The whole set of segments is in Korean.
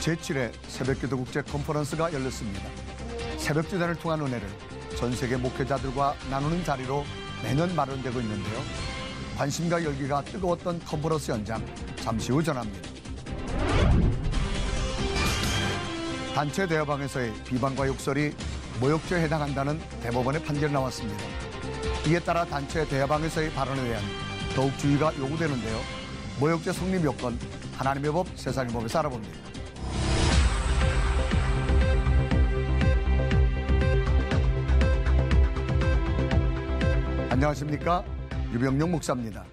제7회 새벽기도 국제 컨퍼런스가 열렸습니다. 새벽기도를 통한 은혜를 전 세계 목회자들과 나누는 자리로 매년 마련되고 있는데요. 관심과 열기가 뜨거웠던 컨퍼런스 현장 잠시 후 전합니다. 단체 대화방에서의 비방과 욕설이 모욕죄에 해당한다는 대법원의 판결이 나왔습니다. 이에 따라 단체 대화방에서의 발언에 대한 더욱 주의가 요구되는데요. 모욕죄 성립 요건, 하나님의 법, 세상의 법에서 알아봅니다. 안녕하십니까? 유병용 목사입니다.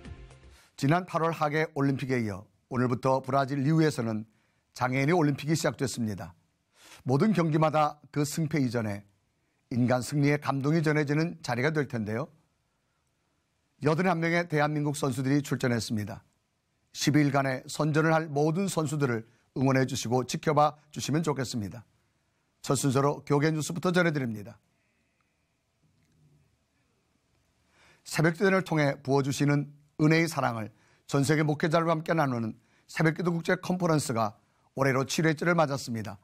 지난 8월 하계 올림픽에 이어 오늘부터 브라질 리우에서는 장애인의 올림픽이 시작됐습니다. 모든 경기마다 그 승패 이전에 인간 승리의 감동이 전해지는 자리가 될 텐데요. 81명의 대한민국 선수들이 출전했습니다. 12일간의 선전을 할 모든 선수들을 응원해 주시고 지켜봐 주시면 좋겠습니다. 첫 순서로 교계 뉴스부터 전해드립니다. 새벽기도를 통해 부어주시는 은혜의 사랑을 전 세계 목회자들과 함께 나누는 새벽기도 국제 컨퍼런스가 올해로 7회째를 맞았습니다.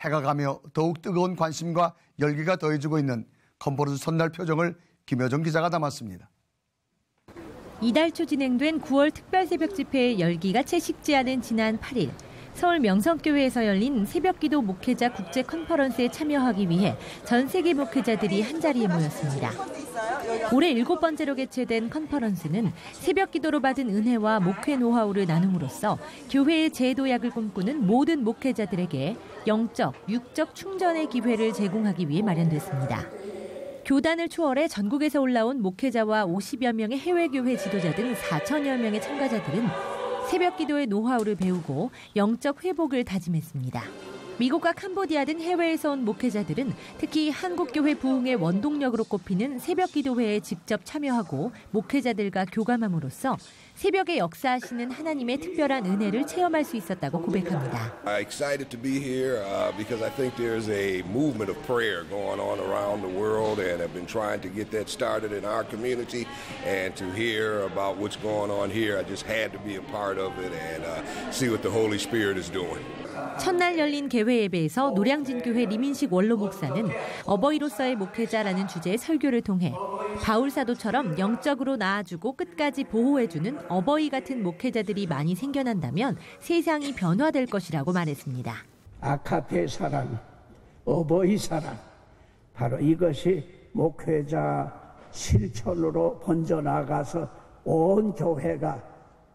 해가 가며 더욱 뜨거운 관심과 열기가 더해지고 있는 컨퍼런스 첫날 표정을 김효정 기자가 담았습니다. 이달 초 진행된 9월 특별 새벽 집회의 열기가 채 식지 않은 지난 8일 서울 명성교회에서 열린 새벽기도 목회자 국제 컨퍼런스에 참여하기 위해 전 세계 목회자들이 한자리에 모였습니다. 올해 7번째로 개최된 컨퍼런스는 새벽기도로 받은 은혜와 목회 노하우를 나눔으로써 교회의 재도약을 꿈꾸는 모든 목회자들에게 영적, 육적 충전의 기회를 제공하기 위해 마련됐습니다. 교단을 초월해 전국에서 올라온 목회자와 50여 명의 해외교회 지도자 등 4천여 명의 참가자들은 새벽기도의 노하우를 배우고 영적 회복을 다짐했습니다. 미국과 캄보디아 등 해외에서 온 목회자들은 특히 한국교회 부흥의 원동력으로 꼽히는 새벽기도회에 직접 참여하고 목회자들과 교감함으로써 새벽에 역사하시는 하나님의 특별한 은혜를 체험할 수 있었다고 고백합니다. I'm excited to be here because I think there's a movement of prayer going on around the world and I've been trying to get that started in our community and to hear about what's going on here. I just had to be a part of it and see what the Holy Spirit is doing. 첫날 열린 개회 예배에서 노량진교회 리민식 원로 목사는 어버이로서의 목회자라는 주제의 설교를 통해 바울 사도처럼 영적으로 낳아주고 끝까지 보호해주는 어버이 같은 목회자들이 많이 생겨난다면 세상이 변화될 것이라고 말했습니다. 아카페 사랑, 어버이 사랑, 바로 이것이 목회자 실천으로 번져나가서 온 교회가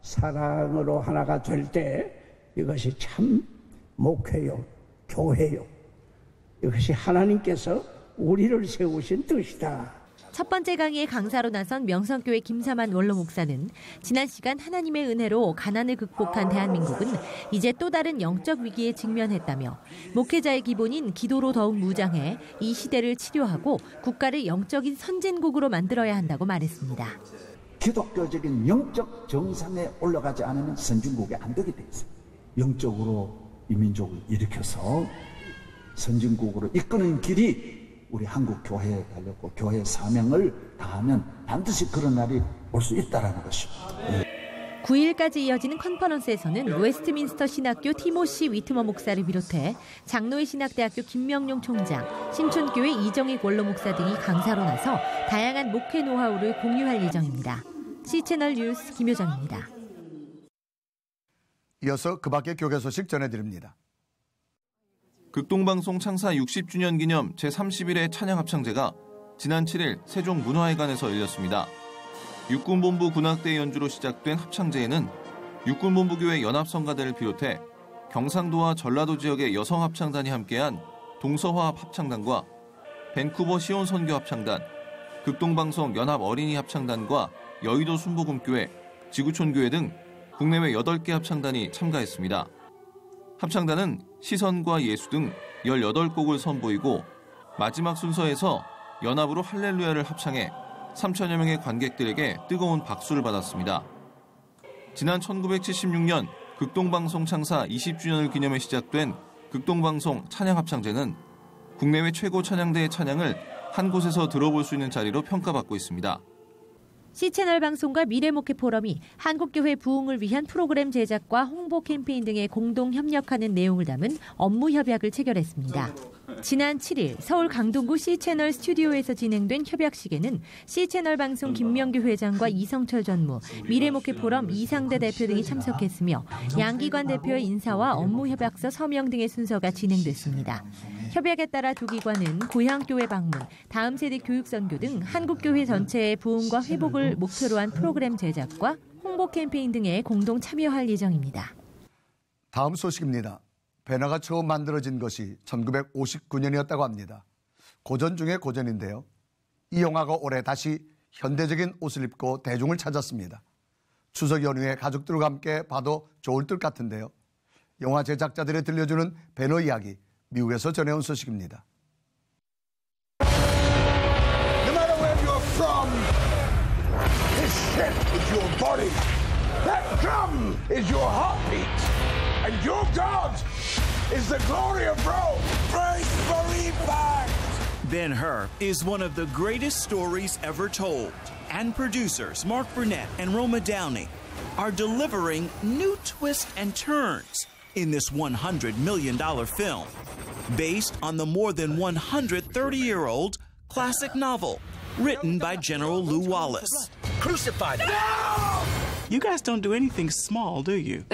사랑으로 하나가 될 때 이것이 참 목회요, 교회요. 이것이 하나님께서 우리를 세우신 뜻이다. 첫 번째 강의에 강사로 나선 명성교회 김사만 원로 목사는 지난 시간 하나님의 은혜로 가난을 극복한 대한민국은 이제 또 다른 영적 위기에 직면했다며 목회자의 기본인 기도로 더욱 무장해 이 시대를 치료하고 국가를 영적인 선진국으로 만들어야 한다고 말했습니다. 기독교적인 영적 정상에 올라가지 않으면 선진국이 안 되게 돼 있어요. 영적으로 이 민족을 일으켜서 선진국으로 이끄는 길이 우리 한국 교회에 달렸고 교회의 사명을 다하면 반드시 그런 날이 올 수 있다는 것입니다. 9일까지 이어지는 컨퍼런스에서는 웨스트민스터 신학교 티모시 위트머 목사를 비롯해 장로회 신학대학교 김명룡 총장, 신촌교회 이정익 원로 목사 등이 강사로 나서 다양한 목회 노하우를 공유할 예정입니다. C채널 뉴스 김효정입니다. 이어서 그 밖의 교계 소식 전해드립니다. 극동방송 창사 60주년 기념 제31회 찬양합창제가 지난 7일 세종문화회관에서 열렸습니다. 육군본부 군악대 연주로 시작된 합창제에는 육군본부교회 연합성가대를 비롯해 경상도와 전라도 지역의 여성합창단이 함께한 동서화합 합창단과 밴쿠버 시온 선교 합창단, 극동방송 연합 어린이 합창단과 여의도 순복음교회, 지구촌교회 등 국내외 8개 합창단이 참가했습니다. 합창단은 시선과 예수 등 18곡을 선보이고 마지막 순서에서 연합으로 할렐루야를 합창해 3천여 명의 관객들에게 뜨거운 박수를 받았습니다. 지난 1976년 극동방송 창사 20주년을 기념해 시작된 극동방송 찬양합창제는 국내외 최고 찬양대의 찬양을 한 곳에서 들어볼 수 있는 자리로 평가받고 있습니다. C채널 방송과 미래목회 포럼이 한국교회 부흥을 위한 프로그램 제작과 홍보 캠페인 등에 공동 협력하는 내용을 담은 업무 협약을 체결했습니다. 지난 7일 서울 강동구 C채널 스튜디오에서 진행된 협약식에는 C채널 방송 김명규 회장과 이성철 전무, 미래목회 포럼 이상대 대표 등이 참석했으며 양기관 대표의 인사와 업무 협약서 서명 등의 순서가 진행됐습니다. 협약에 따라 두 기관은 고향교회 방문, 다음 세대 교육 선교 등 한국교회 전체의 부흥과 회복을 목표로 한 프로그램 제작과 홍보 캠페인 등에 공동 참여할 예정입니다. 다음 소식입니다. 배너가 처음 만들어진 것이 1959년이었다고 합니다. 고전 중에 고전인데요. 이 영화가 올해 다시 현대적인 옷을 입고 대중을 찾았습니다. 추석 연휴에 가족들과 함께 봐도 좋을 듯 같은데요. 영화 제작자들이 들려주는 배너 이야기, 미국에서 전해온 소식입니다. No matter where you're from, this shit is your body. That drum is your heartbeat. And your God is the glory of Rome. Praise Believers. Ben-Hur is one of the greatest stories ever told. And producers Mark Burnett and Roma Downey are delivering new twists and turns in this $100 million film based on the more than 130-year-old classic novel written by General Lew Wallace. Crucify them. No! You guys don't do anything small, do you?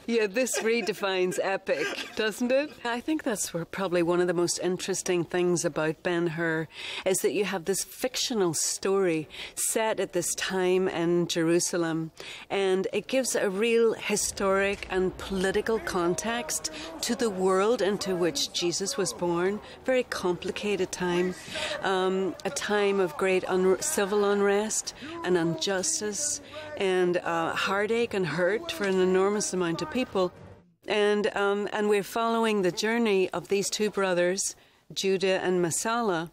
Yeah, this redefines epic, doesn't it? I think that's probably one of the most interesting things about Ben-Hur is that you have this fictional story set at this time in Jerusalem, and it gives a real historic and political context to the world into which Jesus was born. Very complicated time, a time of great civil unrest and injustice, and heartache and hurt for an enormous amount of people. And we're following the journey of these two brothers, Judah and Messiah,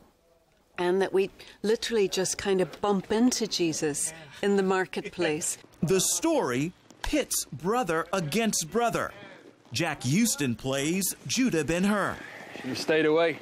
and that we literally just kind of bump into Jesus in the marketplace. The story pits brother against brother. Jack Houston plays Judah Ben-Hur. Should have stayed away.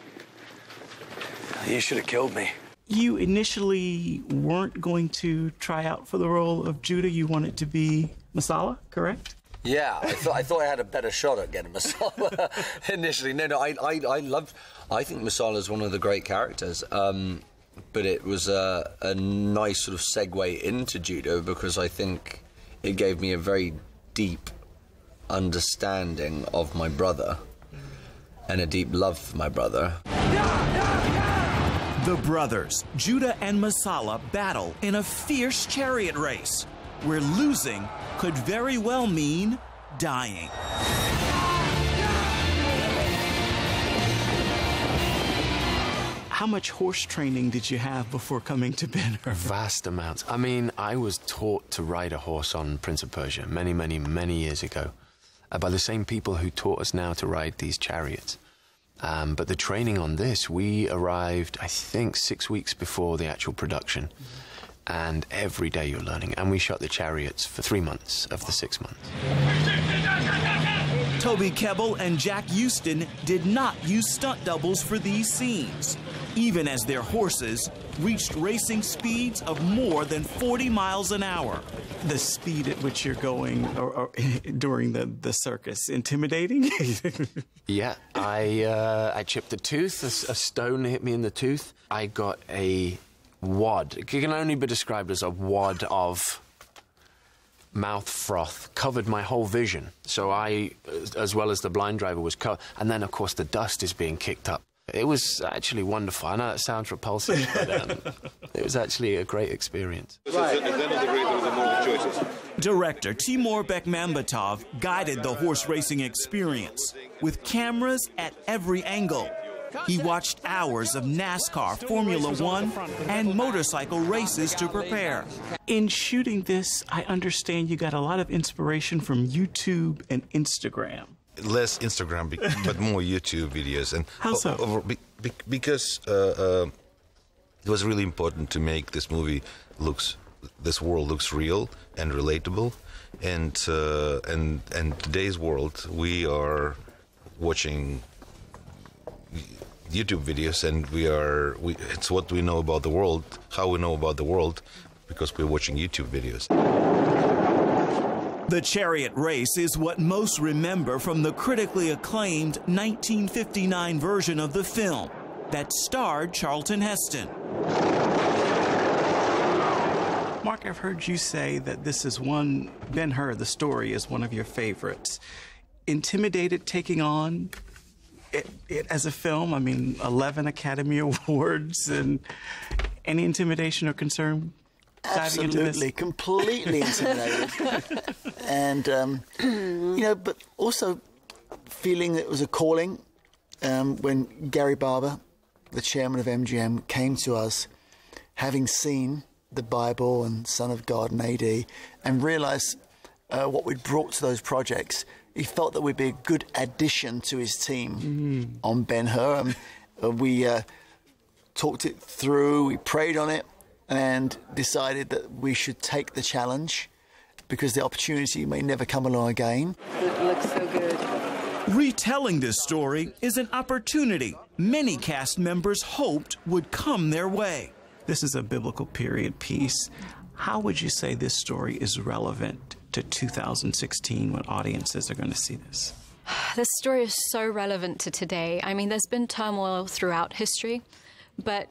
You should have killed me. You initially weren't going to try out for the role of Judah. You wanted to be Messiah, correct? Yeah, I thought I had a better shot at getting Messiah initially. No, I think Messiah is one of the great characters. But it was a nice sort of segue into Judah because I think it gave me a very deep understanding of my brother and a deep love for my brother. The brothers, Judah and Messiah, battle in a fierce chariot race where losing could very well mean dying. How much horse training did you have before coming to Ben-Hur? Vast amounts. I mean, I was taught to ride a horse on Prince of Persia many years ago by the same people who taught us now to ride these chariots. But the training on this, we arrived, I think, 6 weeks before the actual production. And every day you're learning. And we shot the chariots for 3 months of the 6 months. Toby Kebbell and Jack Houston did not use stunt doubles for these scenes, even as their horses reached racing speeds of more than 40 miles an hour. The speed at which you're going or during the circus, intimidating? Yeah, I chipped a tooth, a stone hit me in the tooth. I got a wad. It can only be described as a wad of mouth froth, covered my whole vision. So I, as well as the blind driver, was covered. And then, of course, the dust is being kicked up. It was actually wonderful. I know that sounds repulsive, but it was actually a great experience. Director Timur Bekmambetov guided the horse racing experience with cameras at every angle. He watched hours of NASCAR, Formula One, and motorcycle races to prepare. In shooting this, I understand you got a lot of inspiration from YouTube and Instagram. Less Instagram, but more YouTube videos. And how so? Because it was really important to make this this world looks real and relatable. And today's world, we are watching YouTube videos, and it's what we know about the world, how we know about the world, because we're watching YouTube videos. The chariot race is what most remember from the critically acclaimed 1959 version of the film that starred Charlton Heston. Mark, I've heard you say that this is Ben-Hur, the story, is one of your favorites. Intimidated taking on it as a film? I mean, 11 Academy Awards, and any intimidation or concern diving into this? Absolutely, completely intimidated. And, but also feeling that it was a calling when Gary Barber, the chairman of MGM, came to us, having seen the Bible and Son of God and AD, and realised what we'd brought to those projects. He felt that we'd be a good addition to his team on Ben-Hur. We talked it through, we prayed on it, and decided that we should take the challenge because the opportunity may never come along again. It looks so good. Retelling this story is an opportunity many cast members hoped would come their way. This is a biblical period piece. How would you say this story is relevant to 2016 when audiences are going to see this? This story is so relevant to today. I mean, there's been turmoil throughout history, but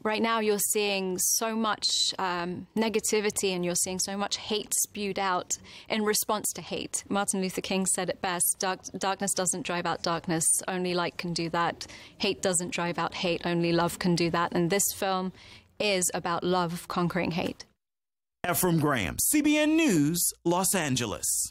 right now you're seeing so much negativity, and you're seeing so much hate spewed out in response to hate. Martin Luther King said it best: darkness doesn't drive out darkness, only light can do that. Hate doesn't drive out hate, only love can do that. And this film is about love conquering hate. Ephraim Graham, CBN News, Los Angeles.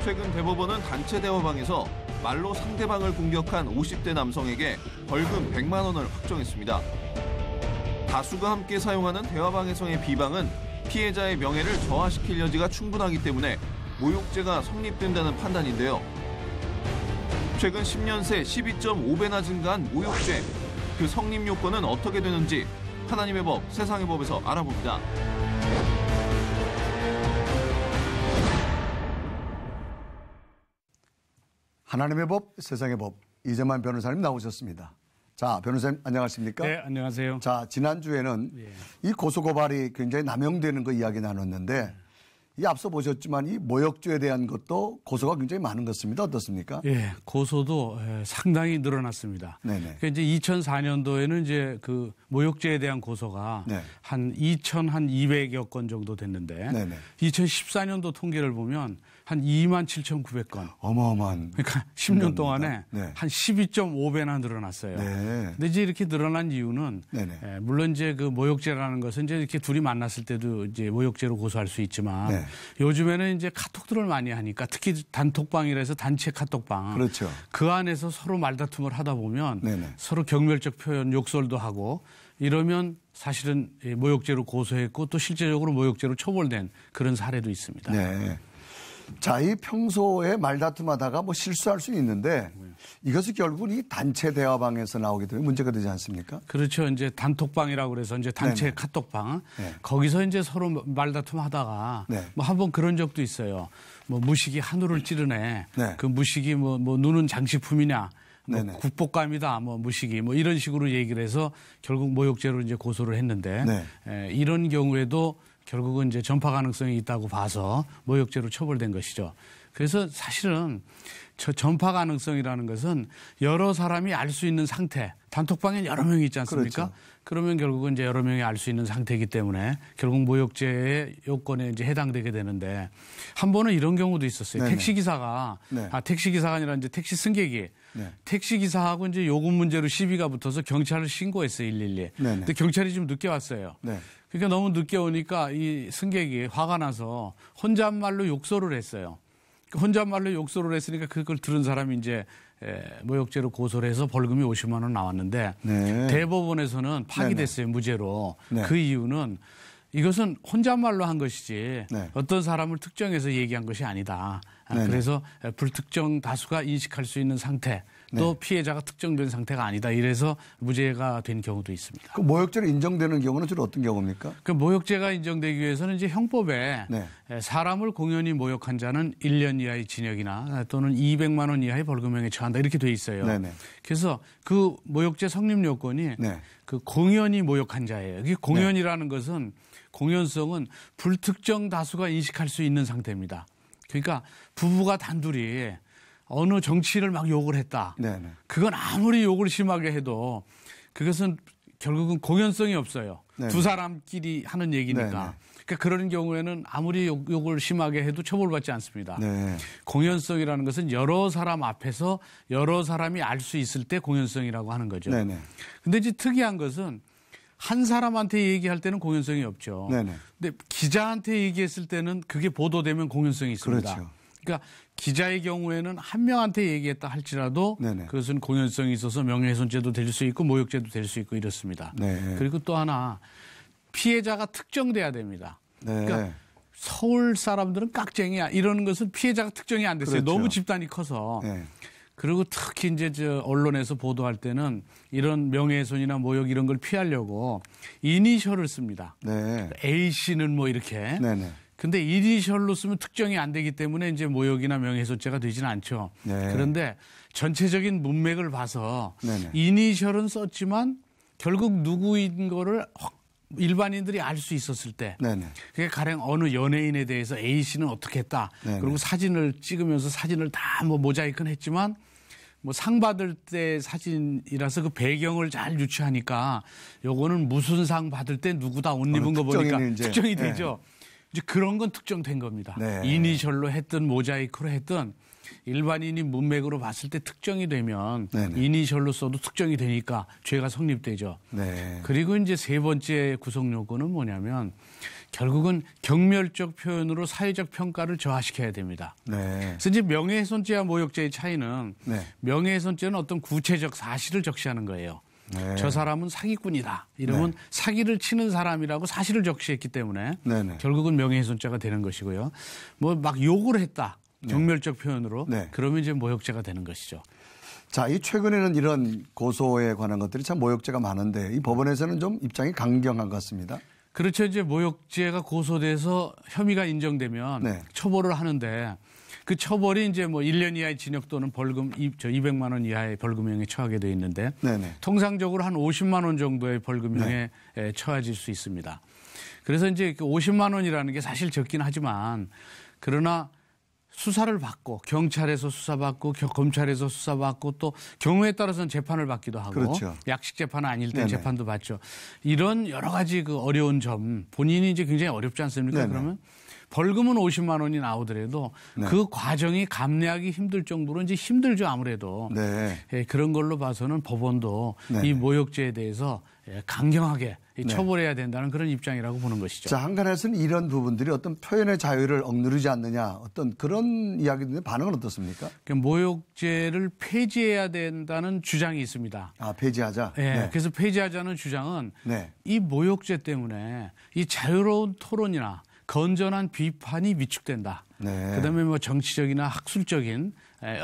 최근 대법원은 단체 대화방에서 말로 상대방을 공격한 50대 남성에게 벌금 100만 원을 확정했습니다. 다수가 함께 사용하는 대화방에서의 비방은 피해자의 명예를 저하시킬 여지가 충분하기 때문에 모욕죄가 성립된다는 판단인데요. 최근 10년 새 12.5배나 증가한 모욕죄, 그 성립 요건은 어떻게 되는지 하나님의 법, 세상의 법에서 알아봅니다. 하나님의 법, 세상의 법, 이재만 변호사님 나오셨습니다. 자, 변호사님 안녕하십니까? 네, 안녕하세요. 자, 지난주에는 이 고소고발이 굉장히 남용되는 거 이야기 나눴는데 이 앞서 보셨지만 이 모욕죄에 대한 것도 고소가 굉장히 많은 것 같습니다. 어떻습니까? 예, 고소도 상당히 늘어났습니다. 네네. 그러니까 이제 2004년도에는 이제 그 모욕죄에 대한 고소가 네. 한 2,200여 건 정도 됐는데 네네. 2014년도 통계를 보면 한 27,900건. 어마어마한. 그러니까 10년 동안에 네. 한 12.5배나 늘어났어요. 네. 근데 이제 이렇게 늘어난 이유는 물론 이제 그 모욕죄라는 것은 이제 이렇게 둘이 만났을 때도 이제 모욕죄로 고소할 수 있지만 네. 요즘에는 이제 카톡들을 많이 하니까 특히 단톡방이라 해서 단체 카톡방. 그렇죠. 그 안에서 서로 말다툼을 하다 보면 네네. 서로 경멸적 표현, 욕설도 하고 이러면 사실은 모욕죄로 고소했고 또 실제적으로 모욕죄로 처벌된 그런 사례도 있습니다. 네. 자, 이 평소에 말다툼하다가 뭐 실수할 수 있는데 이것이 결국은 이 단체 대화방에서 나오게 되면 문제가 되지 않습니까? 그렇죠. 이제 단톡방이라고 그래서 이제 단체 네네. 카톡방. 네. 거기서 이제 서로 말다툼 하다가 네. 뭐 한번 그런 적도 있어요. 뭐 무식이 한우를 찌르네. 네. 그 무식이 뭐 눈은 장식품이냐. 뭐 국복감이다, 뭐 무식이, 뭐 이런 식으로 얘기를 해서 결국 모욕죄로 이제 고소를 했는데 이런 경우에도 결국은 이제 전파 가능성이 있다고 봐서 모욕죄로 처벌된 것이죠. 그래서 사실은 전파 가능성이라는 것은 여러 사람이 알 수 있는 상태, 단톡방에 여러 명이 있지 않습니까? 그렇죠. 그러면 결국은 이제 여러 명이 알 수 있는 상태이기 때문에 결국 모욕죄의 요건에 이제 해당되게 되는데 한 번은 이런 경우도 있었어요. 택시기사가, 택시기사가 아니라 이제 택시 승객이 택시기사하고 이제 요금 문제로 시비가 붙어서 경찰을 신고했어요, 112. 근데 경찰이 좀 늦게 왔어요. 그러니까 너무 늦게 오니까 이 승객이 화가 나서 혼잣말로 욕설을 했어요. 혼잣말로 욕설을 했으니까 그걸 들은 사람이 이제 모욕죄로 고소를 해서 벌금이 50만 원 나왔는데 대법원에서는 파기됐어요. 무죄로. 그 이유는 이것은 혼잣말로 한 것이지 어떤 사람을 특정해서 얘기한 것이 아니다. 그래서 불특정 다수가 인식할 수 있는 상태 또 피해자가 특정된 상태가 아니다. 이래서 무죄가 된 경우도 있습니다. 그 모욕죄로 인정되는 경우는 주로 어떤 경우입니까? 그 모욕죄가 인정되기 위해서는 이제 형법에 사람을 공연히 모욕한 자는 1년 이하의 징역이나 또는 200만 원 이하의 벌금형에 처한다. 이렇게 돼 있어요. 그래서 그 모욕죄 성립 요건이 그 공연히 모욕한 자예요. 이게 공연이라는 것은 공연성은 불특정 다수가 인식할 수 있는 상태입니다. 그러니까 부부가 단둘이 어느 정치인을 막 욕을 했다. 그건 아무리 욕을 심하게 해도 그것은 결국은 공연성이 없어요. 두 사람끼리 하는 얘기니까. 그러니까 그런 경우에는 아무리 욕을 심하게 해도 처벌받지 않습니다. 공연성이라는 것은 여러 사람 앞에서 여러 사람이 알 수 있을 때 공연성이라고 하는 거죠. 근데 이제 특이한 것은 한 사람한테 얘기할 때는 공연성이 없죠. 근데 기자한테 얘기했을 때는 그게 보도되면 공연성이 있습니다. 그렇죠. 그러니까 기자의 경우에는 한 명한테 얘기했다 할지라도 그것은 공연성이 있어서 명예훼손죄도 될 수 있고 모욕죄도 될 수 있고 이렇습니다. 그리고 또 하나 피해자가 특정돼야 됩니다. 그러니까 서울 사람들은 깍쟁이야 이런 것은 피해자가 특정이 안 됐어요. 그렇죠. 너무 집단이 커서. 그리고 특히 이제 언론에서 보도할 때는 이런 명예훼손이나 모욕 이런 걸 피하려고 이니셜을 씁니다. A 씨는 뭐 이렇게. 근데 이니셜로 쓰면 특정이 안 되기 때문에 이제 모욕이나 명예훼손죄가 되지는 않죠. 그런데 전체적인 문맥을 봐서 이니셜은 썼지만 결국 누구인 거를 일반인들이 알 수 있었을 때 그게 가령 어느 연예인에 대해서 A 씨는 어떻게 했다. 그리고 사진을 찍으면서 사진을 다 뭐 모자이크는 했지만 뭐 상 받을 때 사진이라서 그 배경을 잘 유추하니까 요거는 무슨 상 받을 때 누구다 옷 입은 거 보니까 특정이 되죠. 이제 그런 건 특정된 겁니다. 이니셜로 했든 모자이크로 했든 일반인이 문맥으로 봤을 때 특정이 되면 이니셜로 써도 특정이 되니까 죄가 성립되죠. 그리고 이제 세 번째 구성 요건은 뭐냐면 결국은 경멸적 표현으로 사회적 평가를 저하시켜야 됩니다. 그래서 이제 명예훼손죄와 모욕죄의 차이는 명예훼손죄는 어떤 구체적 사실을 적시하는 거예요. 저 사람은 사기꾼이다. 이러면 사기를 치는 사람이라고 사실을 적시했기 때문에 결국은 명예훼손죄가 되는 것이고요. 뭐 막 욕을 했다. 경멸적 표현으로. 그러면 이제 모욕죄가 되는 것이죠. 자, 이 최근에는 이런 고소에 관한 것들이 참 모욕죄가 많은데 이 법원에서는 좀 입장이 강경한 것 같습니다. 그렇죠. 이제 모욕죄가 고소돼서 혐의가 인정되면 처벌을 하는데 그 처벌이 이제 뭐 1년 이하의 징역 또는 벌금 200만 원 이하의 벌금형에 처하게 돼 있는데 통상적으로 한 50만 원 정도의 벌금형에 처해질 수 있습니다. 그래서 이제 50만 원이라는 게 사실 적긴 하지만 그러나 수사를 받고 경찰에서 수사받고 검찰에서 수사받고 또 경우에 따라서는 재판을 받기도 하고 약식 재판은 아닐 땐 재판도 받죠. 이런 여러 가지 그 어려운 점 본인이 이제 굉장히 어렵지 않습니까? 그러면 벌금은 50만 원이 나오더라도 그 과정이 감내하기 힘들 정도로 이제 힘들죠 아무래도. 그런 걸로 봐서는 법원도 이 모욕죄에 대해서 강경하게 처벌해야 된다는 그런 입장이라고 보는 것이죠. 자, 한간에서는 이런 부분들이 어떤 표현의 자유를 억누르지 않느냐 어떤 그런 이야기들의 반응은 어떻습니까? 모욕죄를 폐지해야 된다는 주장이 있습니다. 아, 폐지하자? 그래서 폐지하자는 주장은 이 모욕죄 때문에 이 자유로운 토론이나 건전한 비판이 위축된다. 그다음에 뭐 정치적이나 학술적인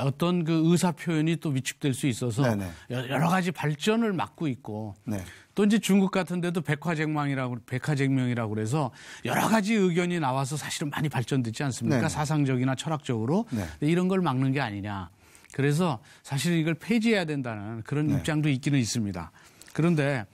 어떤 그 의사 표현이 또 위축될 수 있어서 여러 가지 발전을 막고 있고 또 이제 중국 같은 데도 백화쟁명이라고 그래서 여러 가지 의견이 나와서 사실은 많이 발전되지 않습니까? 사상적이나 철학적으로 이런 걸 막는 게 아니냐. 그래서 사실 이걸 폐지해야 된다는 그런 네. 입장도 있기는 있습니다. 그런데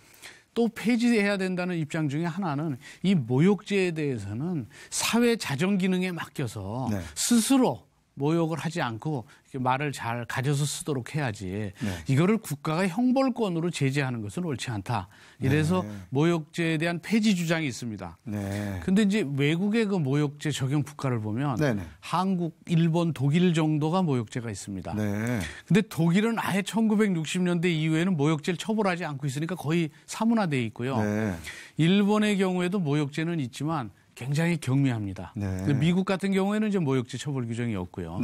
또 폐지해야 된다는 입장 중에 하나는 이 모욕죄에 대해서는 사회 자정 기능에 맡겨서 네. 스스로 모욕을 하지 않고 말을 잘 가져서 쓰도록 해야지 이거를 국가가 형벌권으로 제재하는 것은 옳지 않다. 이래서 모욕죄에 대한 폐지 주장이 있습니다. 근데 이제 외국의 그 모욕죄 적용 국가를 보면 한국, 일본, 독일 정도가 모욕죄가 있습니다. 근데 독일은 아예 1960년대 이후에는 모욕죄를 처벌하지 않고 있으니까 거의 사문화되어 있고요. 일본의 경우에도 모욕죄는 있지만 굉장히 경미합니다. 미국 같은 경우에는 이제 모욕죄 처벌 규정이 없고요.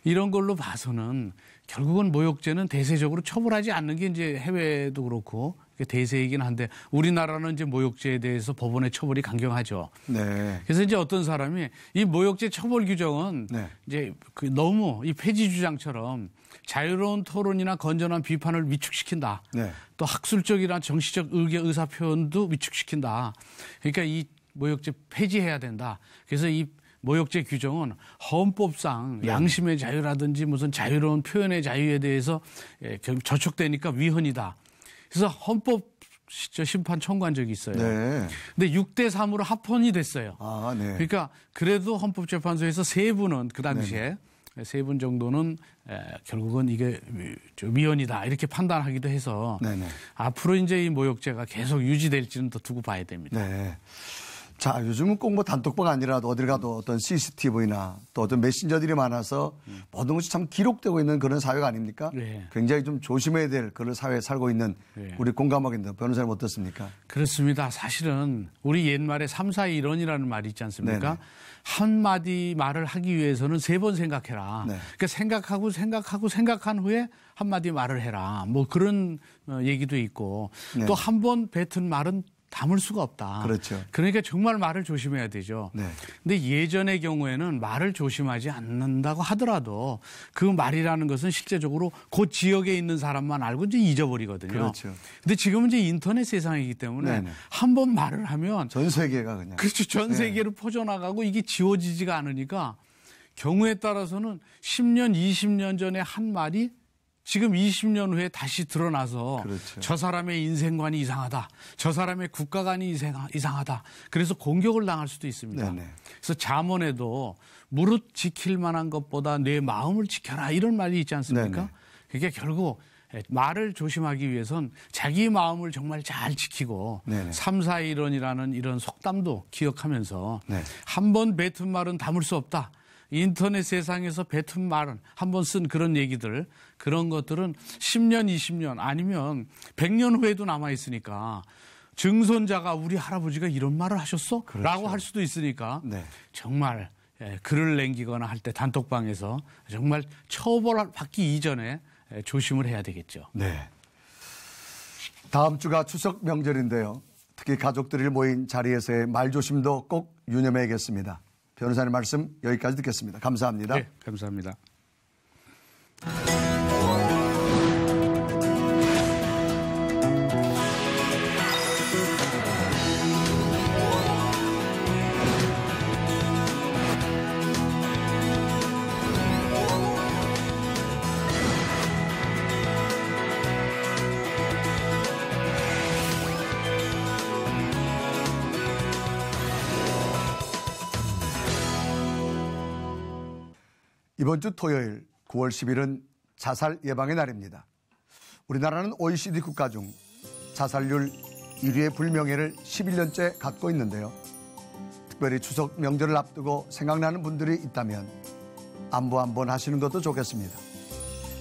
이런 걸로 봐서는 결국은 모욕죄는 대세적으로 처벌하지 않는 게 이제 해외도 그렇고 대세이긴 한데 우리나라는 이제 모욕죄에 대해서 법원의 처벌이 강경하죠. 그래서 이제 어떤 사람이 이 모욕죄 처벌 규정은 이제 너무 이 폐지 주장처럼 자유로운 토론이나 건전한 비판을 위축시킨다. 또 학술적이나 정치적 의사 표현도 위축시킨다. 그러니까 이 모욕죄 폐지해야 된다. 그래서 이 모욕죄 규정은 헌법상 양심의 자유라든지 무슨 자유로운 표현의 자유에 대해서 저촉되니까 위헌이다. 그래서 헌법 심판 청구한 적이 있어요. 근데 6대 3으로 합헌이 됐어요. 그러니까 그래도 헌법재판소에서 3분은 그 당시에 3분 정도는 결국은 이게 위헌이다 이렇게 판단하기도 해서 앞으로 이제 이 모욕죄가 계속 유지될지는 더 두고 봐야 됩니다. 자, 요즘은 꼭 뭐 단톡방 아니라도 어딜 가도 어떤 CCTV나 또 어떤 메신저들이 많아서 모든 것이 참 기록되고 있는 그런 사회가 아닙니까? 굉장히 좀 조심해야 될 그런 사회에 살고 있는 우리 공감하겠는데 변호사님 어떻습니까? 그렇습니다. 사실은 우리 옛말에 3, 4, 1원이라는 말이 있지 않습니까? 한마디 말을 하기 위해서는 3번 생각해라. 그러니까 생각한 후에 한마디 말을 해라. 뭐 그런 얘기도 있고 또 한 번 뱉은 말은 담을 수가 없다. 그러니까 정말 말을 조심해야 되죠. 근데 예전의 경우에는 말을 조심하지 않는다고 하더라도 그 말이라는 것은 실제적으로 그 지역에 있는 사람만 알고 이제 잊어버리거든요. 근데 지금은 이제 인터넷 세상이기 때문에 한 번 말을 하면 전 세계가 그냥 그렇죠. 전 세계로 퍼져나가고 이게 지워지지가 않으니까 경우에 따라서는 10년, 20년 전에 한 말이 지금 20년 후에 다시 드러나서 저 사람의 인생관이 이상하다. 저 사람의 국가관이 이상하다. 그래서 공격을 당할 수도 있습니다. 그래서 잠언에도 무릇 지킬 만한 것보다 내 마음을 지켜라 이런 말이 있지 않습니까? 그게 결국 말을 조심하기 위해선 자기 마음을 정말 잘 지키고 3, 4, 1원이라는 이런 속담도 기억하면서 한 번 뱉은 말은 담을 수 없다. 인터넷 세상에서 뱉은 말은 한 번 쓴 그런 얘기들 그런 것들은 10년, 20년 아니면 100년 후에도 남아있으니까 증손자가 우리 할아버지가 이런 말을 하셨어? 라고 할 수도 있으니까 정말 글을 남기거나 할 때 단톡방에서 정말 처벌받기 이전에 조심을 해야 되겠죠. 다음 주가 추석 명절인데요. 특히 가족들이 모인 자리에서의 말조심도 꼭 유념해야겠습니다. 변호사님 말씀 여기까지 듣겠습니다. 감사합니다. 네, 감사합니다. 이번 주 토요일 9월 10일은 자살 예방의 날입니다. 우리나라는 OECD 국가 중 자살률 1위의 불명예를 11년째 갖고 있는데요. 특별히 추석 명절을 앞두고 생각나는 분들이 있다면 안부 한번 하시는 것도 좋겠습니다.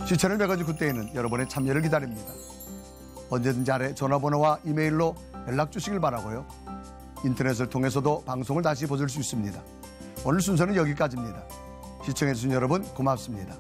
시천을 매거진 굿데이는 여러분의 참여를 기다립니다. 언제든지 아래 전화번호와 이메일로 연락 주시길 바라고요. 인터넷을 통해서도 방송을 다시 보실 수 있습니다. 오늘 순서는 여기까지입니다. 시청해주신 여러분 고맙습니다.